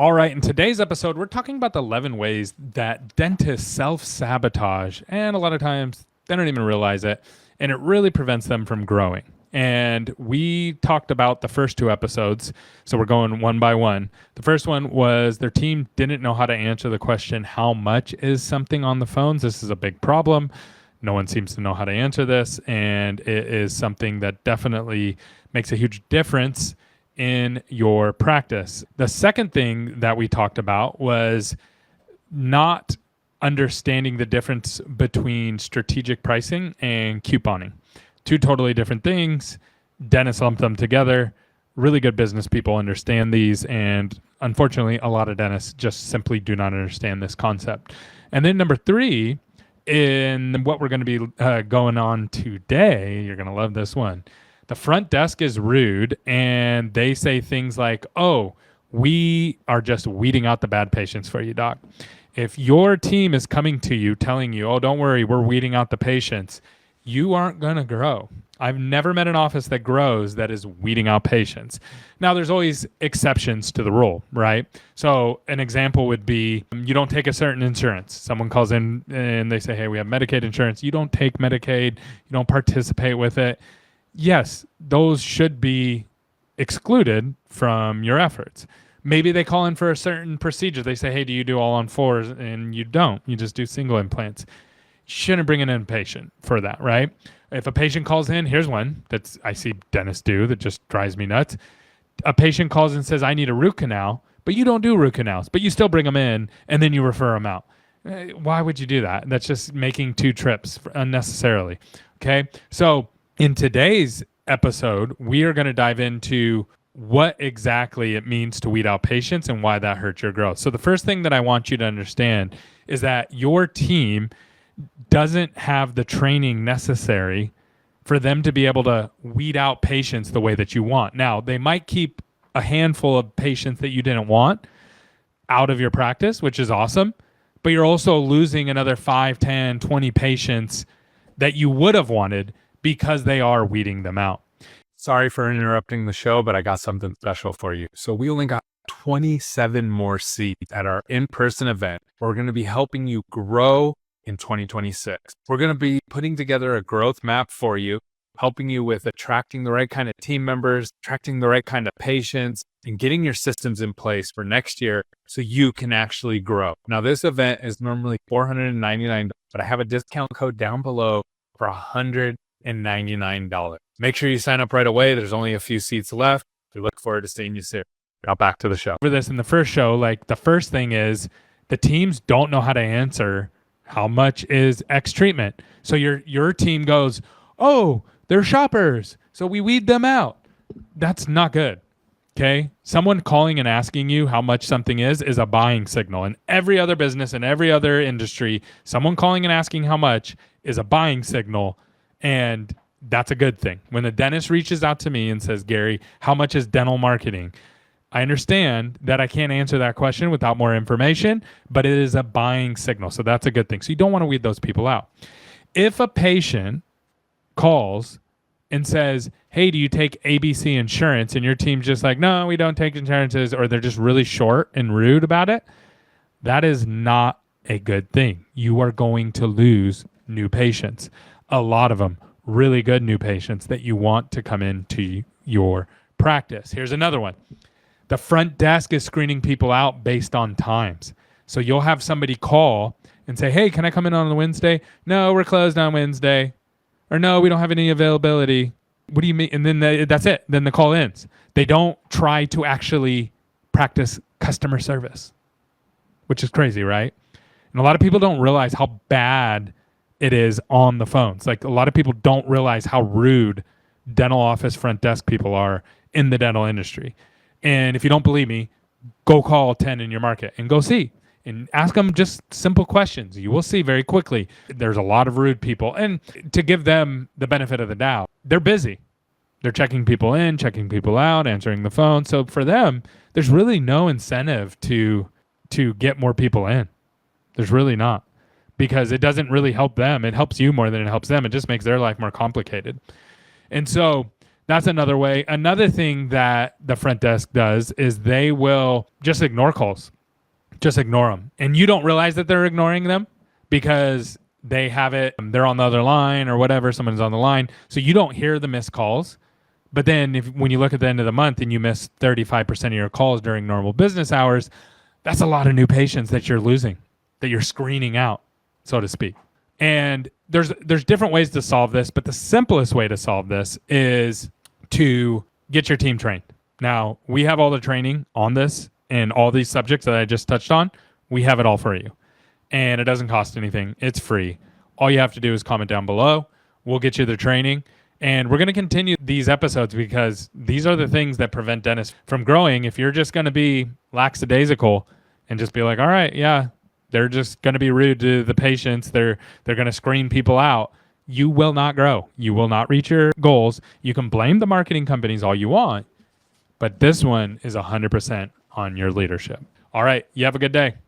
All right, in today's episode, we're talking about the 11 ways that dentists self-sabotage, and a lot of times they don't even realize it, and it really prevents them from growing. And we talked about the first two episodes, so we're going one by one. The first one was their team didn't know how to answer the question, how much is something on the phones? This is a big problem. No one seems to know how to answer this, and it is something that definitely makes a huge difference in your practice. The second thing that we talked about was not understanding the difference between strategic pricing and couponing. Two totally different things. Dentists lump them together. Really good business people understand these, and unfortunately, a lot of dentists just simply do not understand this concept. And then number three, in what we're going to be going on today, you're going to love this one. The front desk is rude, and they say things like, oh, we are just weeding out the bad patients for you, doc. If your team is coming to you telling you, oh, don't worry, we're weeding out the patients, you aren't going to grow. I've never met an office that grows that is weeding out patients. Now, there's always exceptions to the rule, right? So an example would be you don't take a certain insurance. Someone calls in and they say, hey, we have Medicaid insurance. You don't take Medicaid. You don't participate with it. Yes, those should be excluded from your efforts. Maybe they call in for a certain procedure. They say, hey, do you do all on fours? And you don't. You just do single implants. Shouldn't bring in an inpatient for that, right? If a patient calls in, here's one that I see dentists do that just drives me nuts. A patient calls and says, I need a root canal, but you don't do root canals, but you still bring them in and then you refer them out. Why would you do that? That's just making two trips unnecessarily, okay? So in today's episode, we are going to dive into what exactly it means to weed out patients and why that hurts your growth. So the first thing that I want you to understand is that your team doesn't have the training necessary for them to be able to weed out patients the way that you want. Now, they might keep a handful of patients that you didn't want out of your practice, which is awesome, but you're also losing another 5, 10, 20 patients that you would have wanted because they are weeding them out. Sorry for interrupting the show, but I got something special for you. So we only got 27 more seats at our in-person event. We're going to be helping you grow in 2026. We're going to be putting together a growth map for you, helping you with attracting the right kind of team members, attracting the right kind of patients, and getting your systems in place for next year so you can actually grow. Now, this event is normally $499, but I have a discount code down below for $199. Make sure you sign up right away. There's only a few seats left. We look forward to seeing you soon. Now back to the show. For this in the first show, like the first thing is the teams don't know how to answer how much is X treatment. So your team goes, oh, they're shoppers, so we weed them out. That's not good. Okay. Someone calling and asking you how much something is a buying signal. In every other business and every other industry, someone calling and asking how much is a buying signal. And that's a good thing. When the dentist reaches out to me and says, Gary, how much is dental marketing? I understand that I can't answer that question without more information, but it is a buying signal. So that's a good thing. So you don't want to weed those people out. If a patient calls and says, hey, do you take ABC insurance? And your team's just like, no, we don't take insurances, or they're just really short and rude about it, that is not a good thing. You are going to lose new patients. A lot of them, really good new patients that you want to come into your practice. Here's another one. The front desk is screening people out based on times. So you'll have somebody call and say, hey, can I come in on a Wednesday? No, we're closed on Wednesday. Or no, we don't have any availability. What do you mean? And then that's it. Then the call ends. They don't try to actually practice customer service, which is crazy, right? And a lot of people don't realize how bad it is on the phones. Like a lot of people don't realize how rude dental office front desk people are in the dental industry. And if you don't believe me, go call 10 in your market and go see and ask them just simple questions. You will see very quickly there's a lot of rude people. And to give them the benefit of the doubt, they're busy. They're checking people in, checking people out, answering the phone. So for them, there's really no incentive to get more people in. There's really not, because it doesn't really help them. It helps you more than it helps them. It just makes their life more complicated. And so That's another way. Another thing that the front desk does is they will just ignore calls. Just ignore them. And you don't realize that they're ignoring them because they have it, they're on the other line or whatever, someone's on the line. So you don't hear the missed calls. But then when you look at the end of the month and you miss 35% of your calls during normal business hours, that's a lot of new patients that you're losing, that you're screening out, so to speak. And there's different ways to solve this, but the simplest way to solve this is to get your team trained. Now, we have all the training on this and all these subjects that I just touched on. We have it all for you. And it doesn't cost anything. It's free. All you have to do is comment down below. We'll get you the training. And we're going to continue these episodes because these are the things that prevent dentists from growing. If you're just going to be lackadaisical and just be like, all right, yeah, they're just going to be rude to the patients. They're going to screen people out. You will not grow. You will not reach your goals. You can blame the marketing companies all you want, but this one is 100% on your leadership. All right. You have a good day.